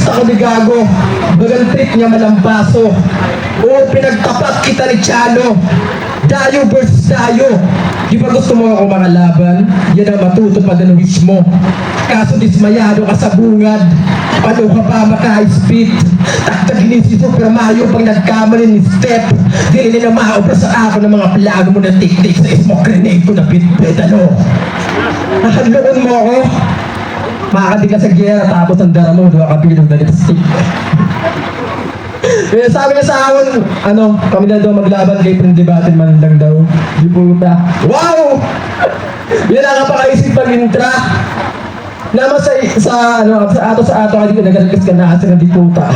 ako ni Gago. Bagang trip niya malampaso. Oo, pinagtapat kita ni Chano. Dayo versus Dayo. Di ba gusto mo ako makalaban? Yan ang matutupad ang wish mo. Kaso dismayado ka sa bungad. Paano ka ba maka-spit? Taktagin si Super Mario pag nagkamali ni Step. Di na maobra sa ako ng mga plago mo na tik-tik sa smoke grenade ko na bit-bit. Ano? Nakanloon mo ako? Makakadi ka sa gera tapos ang dara mo, doon ka pilog na lipstick. Kaya sabi niya sa akin, kami na daw maglaban kay Prendibatin man lang daw. Di puta. Wow! Yan ang kapakaisip pag-intra. Naman sa ato, hindi ko nagalagas ka na kasi di puta.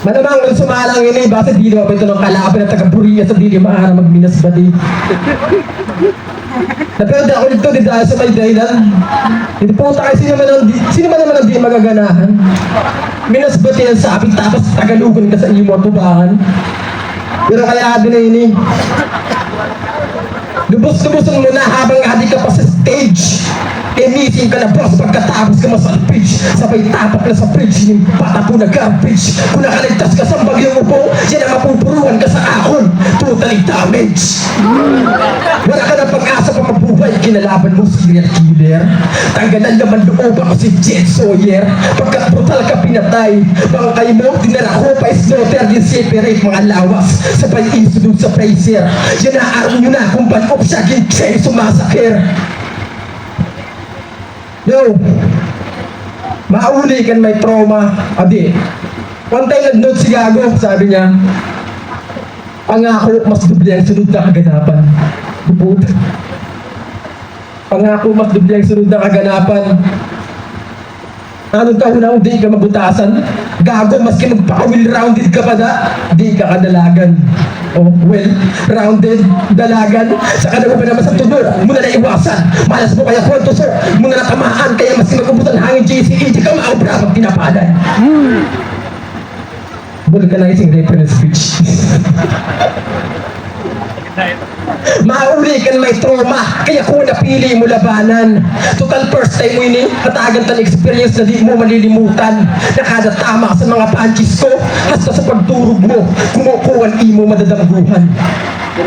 Manamang nung sumalang yun basta di naman ito ng kalaban at taga-Buriya sa di maara magminas ba di. Naperde ako dito dahil sa may dahilan. Hindi puta kayo, sino man naman ang di magaganahan. Minas ba yan sa akin tapos tagalugan ka sa imo at tubahan. Pero kaya din na yun eh. Lubos-lubosan mo na habang hadi ka pa sa stage. Emiting ka na boss pagkatapos ka masalpage. Sabay tapak na sa fridge, yung bata po na garbage. Kung nakaligtas ka sa bagyong upo, yan ang mapupuruan ka sa ahon. Totally damaged. Wala ka na pag-asa pa mabuhay, kinalaban mo serial killer. Tanggalan naman loob ako si Jet Sawyer. Pagkat brutal ka pinatay, bangkay mo, dinara ko pa slaughter, din separate mga lawas. Sabay isunod sa Fraser. Yan na araw nyo na kung ban-off siya, gin-chain sumasakir. Yo, mauli kan may trauma. Adi, one time nag-note si Gago, sabi niya, pangako mas dubli ang sunod na kaganapan. Bubud. Pangako mas dubli ang sunod na kaganapan. Anong taon na di ka mabutasan? Gago, maski magpa-well-rounded ka pa na, di ka kadalagan. Oh, well-rounded dalagan. Sa kanila pa naman sa tunod, muna na iwasan. Malas mo kaya kwento, sir. Muna na tamaan, kaya maski magkubutan hangin JCE, di ka maobra pag tinapadan. Vulcanizing reference speech. Mauli kan may trauma, kaya kung napili mo labanan. Total first time mo ini, katagan tan experience na di mo malilimutan. Nakada tama sa mga punches ko, hasta sa pagturog mo, kumukuhan imo madadangguhan.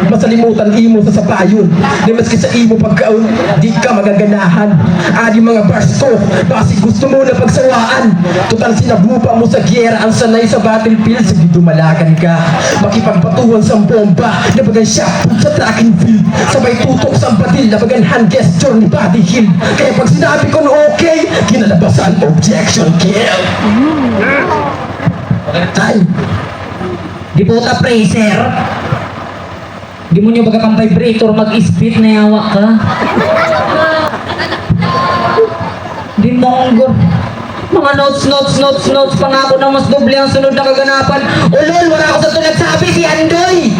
Masalimutan imo sa sapayon, di maski sa imo pagkaon, di ka magaganahan. Adi mga bars ko, basi gusto mo na pagsawaan. Total sinabupa mo sa gyera, ang sanay sa battlefield, sige dumalagan ka. Makipagbatuhan sa bomba, nabagan shot sa track and field. Sabay tutok sa batil, nabagan hand gesture ni body heal. Kaya pag sinabi ko na okay, kinalabasan objection kill. Time. Di puta Fraser. Di mo nyo baga pang vibrator mag-spit na yawa ka. Di monggol. Mga notes, pangako na mas doble ang sunod na kaganapan. Ulol, wala ako sa ito nagsabi, si Andoy!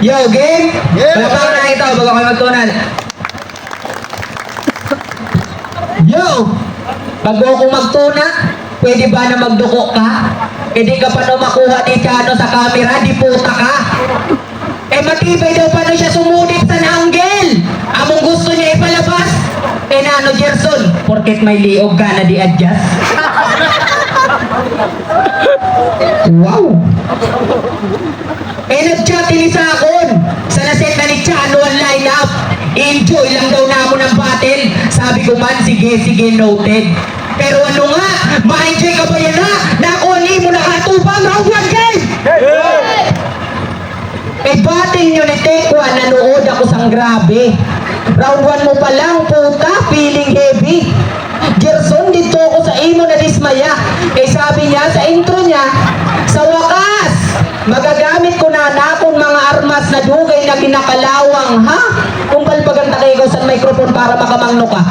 Yo, game? Wala pa ako nakita, bago kayo magtunan. Yo! Bago ako magtuna, pwede ba na magduko ka? Hindi ka pa na makuha ni Chano sa camera, di puta ka. Eh matibay daw paano siya sumudip sa angle. Among gusto niya ipalabas. Eh nano Gerson, porket may liog ka na di-adjust. Wow! Eh nag-chat ini sa akon. Sa naset na ni Chano ang line-up. Enjoy lang daw namo ng battle. Sabi ko man, sige, noted. Pero ano nga, ma-enjoy ka ba yan ha? Nakuli mo nakatubang round 1 game! Eh battle nyo ni Tekwa, nanood ako sang grabe. Round 1 mo pa lang, puta, feeling heavy. Gerson, dito ako sa imo na dismaya. Eh sabi niya sa intro niya, sa wakas, magagamit ko na akong mga armas na dugay na ginakalawang, ha? Kung palpaganta kayo sa microphone para makamangno ka.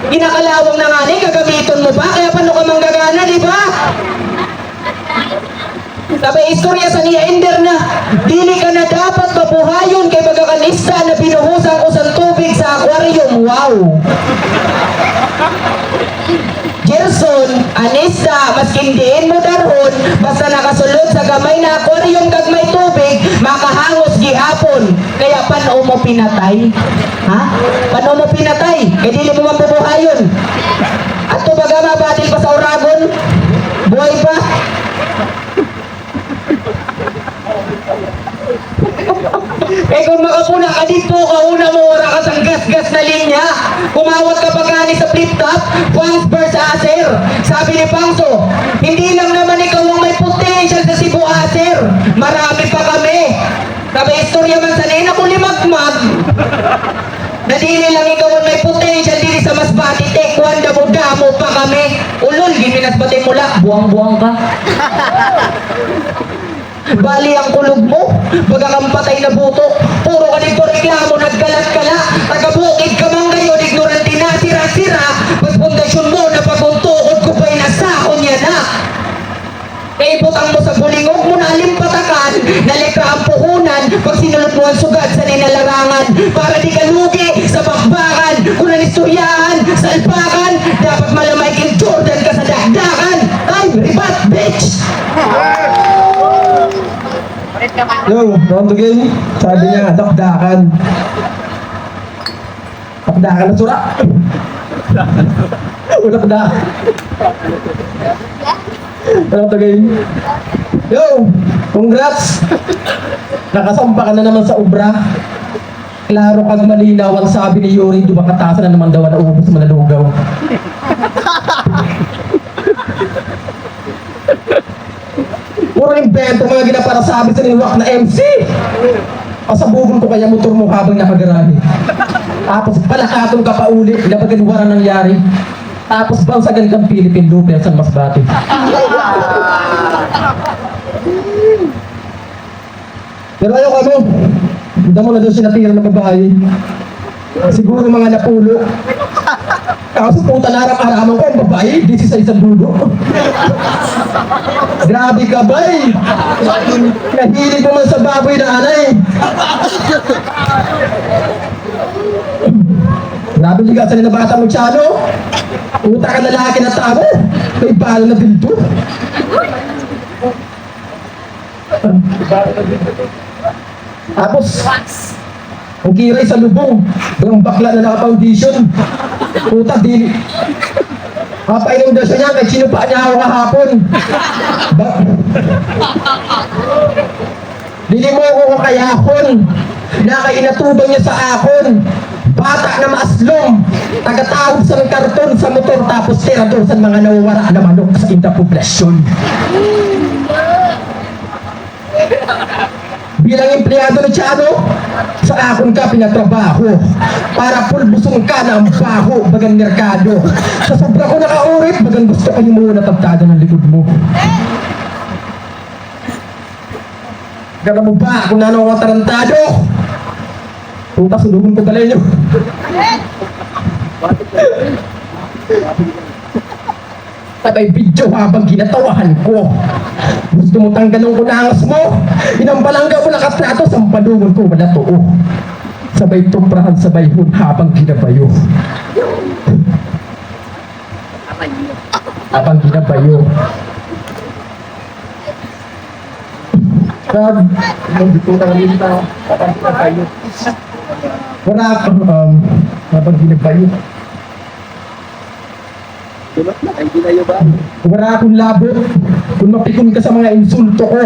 Ginakalawang na nga ni, gagamiton mo ba? Kaya paano ka manggagana, di ba? Sabi, istorya sa niya, Ender na, dili ka na dapat mabuhayon kay pagkakanista na binuhusan ko sa tubig sa aquarium. Wow! Gerson, anista, maskindiin mo darhon, basta nakasulod sa gamay na ako pinatay? Ha? Paano mo pinatay? Eh dili mo mabubuhayon. At to baga mabatil pa sa Oragon? Buhay pa? Eh kung makapuna ka dito, kauna mo wala ka sa gas-gas na linya. Kumawat ka pa gani sa flip-top, Pangs versus Acer. Sabi ni Pangso, hindi lang naman ikaw ang may potential sa Cebu Acer. Marami pa kami. Sabi, istorya man sa nena ko limagmag. Nadili lang ikaw ang may potential dili sa Masbate, Tekwan, damo-damo pa kami. Ulol, giminas bati mula, buwang-buwang ka. Bali ang kulog mo, baga kang patay na buto. Puro ka nito reklamo, nagkalat-kala. Taga-bukid ka man ngayon, ignorante na, sira-sira. Mas pundasyon mo na paguntukod ko pa'y nasahon yan na. Kaibutang mo sa bulingog mo na alimpatakan, nalika ang puhunan, pag sinulot mo ang sugat sa ninalarangan, para di ka lugi sa bakbakan, kung nanisturyahan sa alpakan, dapat malamay kay Jordan ka sa dagdakan. Ay, ribat, bitch! Yo, round the game. Sabi niya, dakdakan. Dakdakan na sura. Wala dakdakan. Round the game. Yo, congrats. Nakasampa ka na naman sa obra. Klaro kag malinaw ang sabi ni Yuri, di ba katasan na naman daw na ubos malalugaw. Puro invento mga ginaparasabi sa niwak na MC. Pasabugol ko kaya motor mo habang nakagarahe. Tapos palakatong ka pa uli, labagan wala nangyari. Tapos bansagan kang Philippine Lupe sa Masbate. Pero ayaw kami. Hindi mo na doon sinatira ng babae. Siguro mga napulo. Tapos puta na araw-araman ko ang babae, di sa isang dulo. Grabe ka bay! Nahilig mo man sa baboy na anay. Grabe ligasan na bata mo tsano. Puta ka lalaki na tamo. May bala na bildo. Tapos, ang kiray sa lubong, ang bakla na naka-foundation. Puta, di. Kapag-inundasyon niya, kahit sino pa niya ako kahapon. Dili mo ako kakayakon. Nakainatubang niya sa akon. Bata na maaslong. Tagatawag sa karton sa motor, tapos tirador sa mga nawawara na manok sa inda poblasyon. Bilang empleyado ni Chano, sa akon ka pinatrabaho para pulbusong ka na ang baho bagang merkado. Sa sobra ko nakaurit, bagang gusto ko yung muna tabtada ng likod mo. Gana mo ba kung nanong ako tarantado? Puta, sulubin ko balay nyo. Sabay video habang ginatawahan ko. Gusto mo tanggalong ko na angas mo? Inambalangga mo nakastrato, sampadungon ko wala to. Sabay tumprahan sabay hun habang ginabayo. Habang ginabayo. Dito na rin na habang ginabayo. Wala akong habang ginabayo. Wala akong labot. Kung mapikon ka sa mga insulto ko,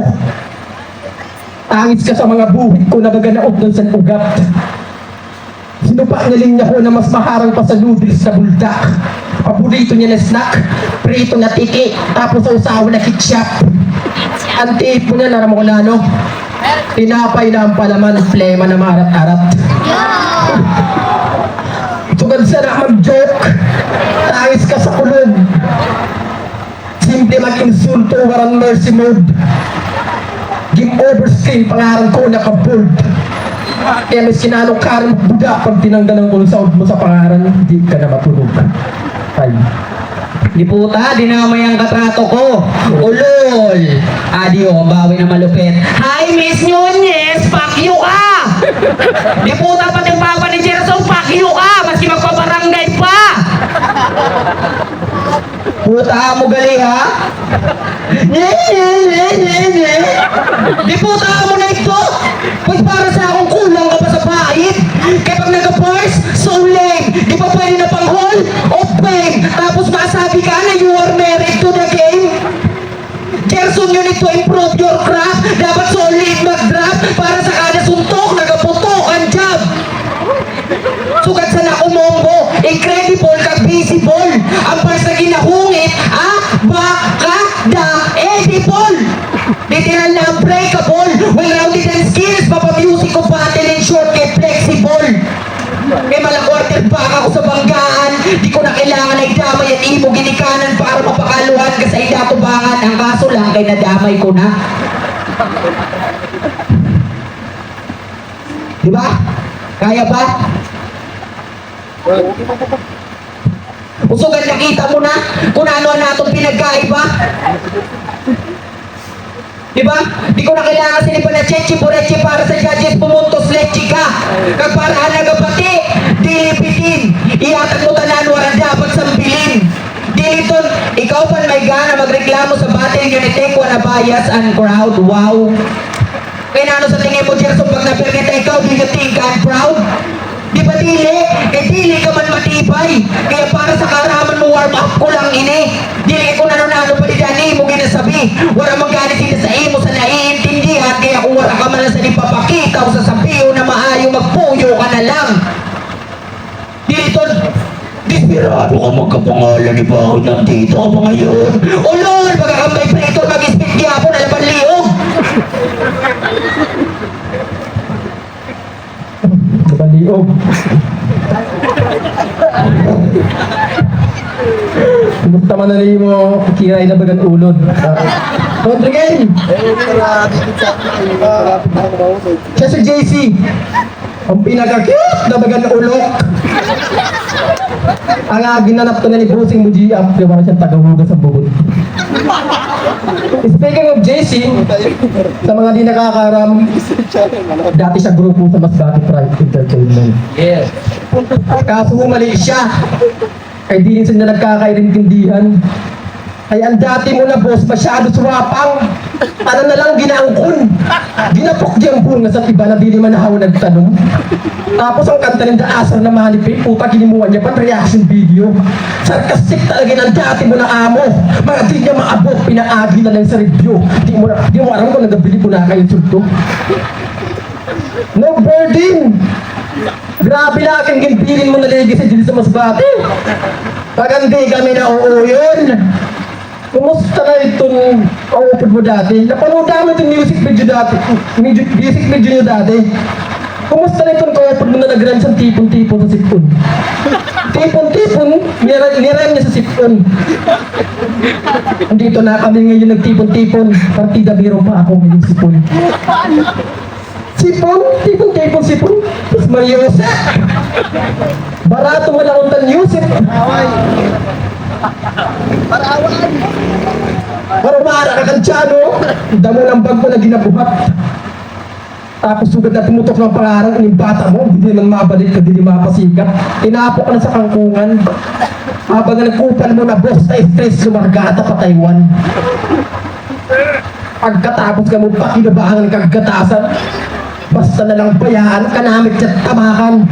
tangis ka sa mga buhit ko na gaganaot doon sa ugat. Sinupa niya linya ko na mas maharang pa sa noodles na buldak. Paborito niya na snack, prito na tiki, tapos sa usawa na ketchup. Ang tipo niya, naram ko na ano, tinapay na ang palaman, plema na marat-arat. Tugad sa na mag-joke, tangis ka sa kulog. Simple mag-insulto, warang mercy mode. Game over screen, pangarang ko naka-bold. Kaya may sinanong karang buda, pag tinanggal ang ulo sa mo sa pangaran, hindi ka na matulog. Ay. Di puta, dinamay ang katrato ko. Ulol! Adio, ang bawi na malupit. Hi, Miss Nunez! Fuck you ka! Di puta, pati ang papa ni Gerson, fuck you ka! Maski magpabarangay pa! Puta mo gali ha? Di puta mo na ito! Pues para sa akong kulang ka pa sa pait! Kaya pag nag-force, so lame. Di ba pwede na pang hall of fame? Tapos masabi ka na you are married to the game? Gerson, you need to improve your craft. Dapat solid mag-draft para sa kada suntok, nagaputok ang job. Sugat sa nakumombo, incredible kag visible. Ang pars na ginahungit, baka da edible. Literal na unbreakable. Well-rounded and skills, papamusic ko battle and short kay flexible. May malang quarterback ako sa banggaan. Di ko na kailangan na idamay at imo ginikanan para mapakaluhan ka sa idatubangan. Ang kaso lang kay nadamay ko na. Diba? Kaya ba? Usugan nakita mo na kung ano na itong pinagkaiba. Diba? Di ko na kailangan sinipan na chechi burechi para sa judges pumuntos lechi ka. Kag para halaga pati, dilipitin. Iatag mo tanan waran dapat sambilin. Diliton, ikaw pan may gana magreklamo sa battle unity ko na bias and crowd. Wow. Kaya na ano sa tingin mo, Gerson, pag napermita ikaw, do you think I'm proud? Di ba dili? Dili ka man matibay. Kaya para sa karaman mo, warm up ko lang ini. Dili ko nanonano pa di dani mo ginasabi. Wala magalit sila sa imo sa naiintindihan. Kaya kung wala ka man sa ipapakita o sasabihin na maayo, magpuyo ka na lang. Dili ton, desperado ka magkapangalan, di ba ako nandito ka mga yun? O Lord, magkakambay pretor, mag-speak gyapon, alaban liog. Baliog. Kumusta man na mo kiray na bagan ulod. Rodriguez! Siya si JC. Ang pinaka-cute na bagan ulok. Ang ginanap ko na ni Brusing Mujiap, di ba siyang tagahuga sa bubod. Speaking of JC, sa mga di nakakaram, dati siya grupo sa Masbate Pride Entertainment. Yes. Kaso mali siya. Kaya di rin sila nagkakaintindihan. Kaya ang dati mo na boss, masyado swapang. Ano na lang ginaangkon. Ginapok diyang bunga sa iba na di naman nahaw nagtanong. Tapos ang kanta ng Daasar na Manipay, puta kinimuha niya pan reaction video. Sarcastic talaga ng dati mo na amo. Mga di niya maabot, pinaagi na lang sa review. Di mo alam kung nagabili mo na kayo sulto. No burden! Grabe na aking gimbilin mo na legacy dito sa Masbate. Pag hindi kami na oo yun. Kumusta na itong kaupod mo dati? Napanood namin itong music video dati. Music video nyo dati. Kumusta na itong kaupod mo na nag-run sa tipon-tipon sa sipon? Tipon-tipon, nirem niya sa sipon. Dito na kami ngayon nagtipon-tipon. Partida biro pa ako ngayon sipon. Sipon, tipon-tipon, sipon. Tapos Mariosep. Barato mo lang ang Yusip. Para ka kansyano, damo ng bag mo na ginabuhat. Tapos sugad na tumutok ng pangarang yung bata mo, hindi naman mabalik ka, hindi mapasikat. Tinapo ka na sa kangkungan. Habang nagkupal mo na boss na stress, lumargata pa Taiwan. Pagkatapos ka mo pa kinabahan ng kagatasan, basta na lang bayaan, kanamit at tamakan.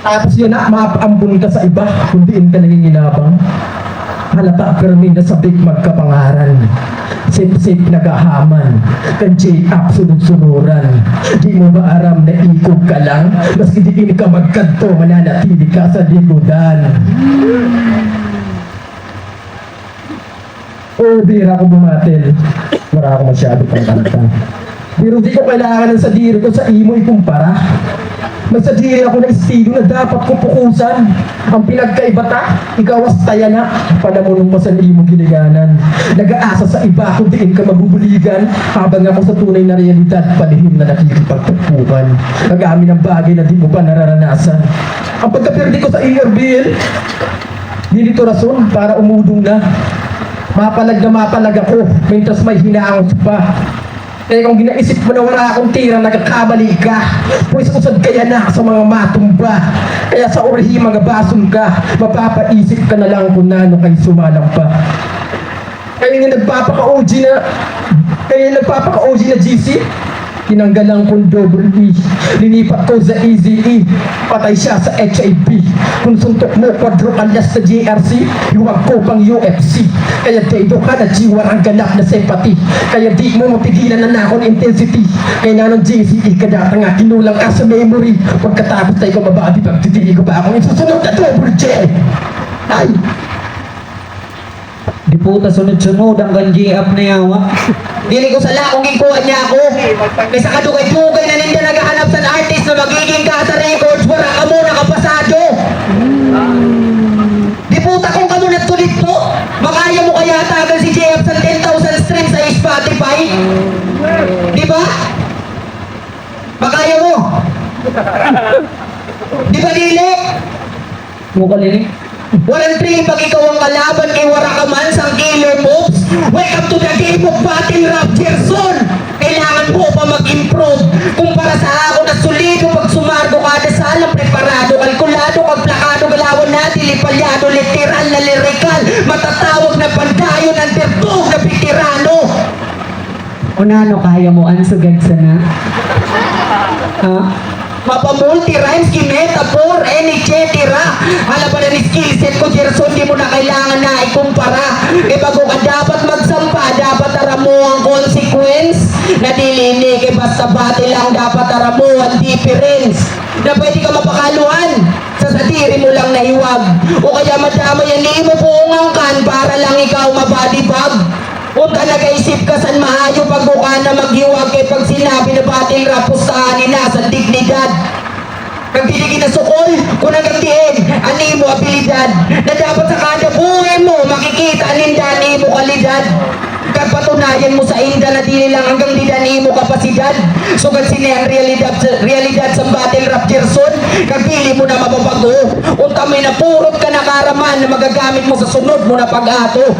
Tapos yun na, mapaambun ka sa iba, kundiin ka nanginginabang. Halata permin na sabik magkapangaran. Sip-sip nagahaman, kan J-up sunod-sunuran. Di mo ba aram na ikog ka lang? Maski di ka magkanto, mananatili ka sa likodan. Bira ko bumatil. Wala ako masyado pang kanta. Pero di ko kailangan ng sadiri ko sa imo ikumpara. Magsadiri ako ng estilo na dapat ko pukusan. Ang pinagkaibata, ikaw as taya na. Panamunong mo sa imo giliganan. Nag-aasa sa iba kung diin ka mabubuligan. Habang ako sa tunay na realidad, palihim na nakikipagtagpukan. Nag-amin ang bagay na di mo pa nararanasan. Ang pagkapirdi ko sa ERBL, di nito rason para umudong na. Mapalag na mapalag ako, mientras may hinaangot pa. Kaya kung ginaisip mo na wala akong tira, nagkakamali ka. Pues usad kaya na sa mga matumba. Kaya sa urihi mga basong ka, mapapaisip ka na lang kung nano kay sumalang pa. Kaya yung nagpapaka-OG na GC, Tinanggalan kong double E. Linipat ko sa Easy E. Patay siya sa HIV. Kung suntok mo, quadrukalas sa JRC, huwag ko pang UFC. Kaya dedo ka na jiwa ang ganap na sympathy. Kaya di mo mapigilan na nakon intensity. Kaya na ng JCE ka data nga, kinulang ka sa memory. Pagkatapos tayo ko mabadi, pagtitili ko ba akong isusunod na double J. Ay! Di puta sunod-sunod ang ganji-up na yawa. Dili ko sala kung gikuha niya ako. Kaysa kadugay-dugay na ninja naghahanap sa artist na magiging ka sa records, wala ka mo nakapasado. Di puta kung kamo natulit po, makaya mo kaya tagal si JF sa 10,000 streams sa Spotify? Di ba? Makaya mo? Di ba dili? Mukha lilik. Walang dream pag ikaw ang kalaban kay wara ka man sang killer moves. Welcome to the game of battle rap, Gerson. Kailangan mo pa mag-improve. Kumpara sa ako na solido pag sumargo kada salang preparado, kalkulado, kagplakado, galawan na dilipalyado, literal na lirikal, matatawag na pandayo ng dertog na bitirano. Unano kaya mo ansugad sana? Ha? Mapamulti rhymes, metaphor, any cetera. Hala pa na ni skillset ko, Gerson, di mo na kailangan na ikumpara. E bago ka dapat magsampa, dapat aram mo ang consequence. Na dilinig, e basta bati lang dapat aram mo ang difference. Na pwede ka mapakaluhan, sa sadiri mo lang nahiwag. O kaya madama yan, di mo buong kan para lang ikaw mabadibag. Kung ka nag-isip ka san maayo pag mukha na maghiwag kay pag sinabi na battle rap pustahan nila sa dignidad. Nagdiligin na sukol, kung nagagdiin, ani mo abilidad, na dapat sa kada buhay mo makikita aninda ni mo kalidad. Kapatunayan mo sa inda na dili lang hanggang didani mo kapasidad. So kasi ang realidad sa battle rap Gerson, kagpili mo na mababago. Unta may napurot ka na karaman na magagamit mo sa sunod mo na pag-ato.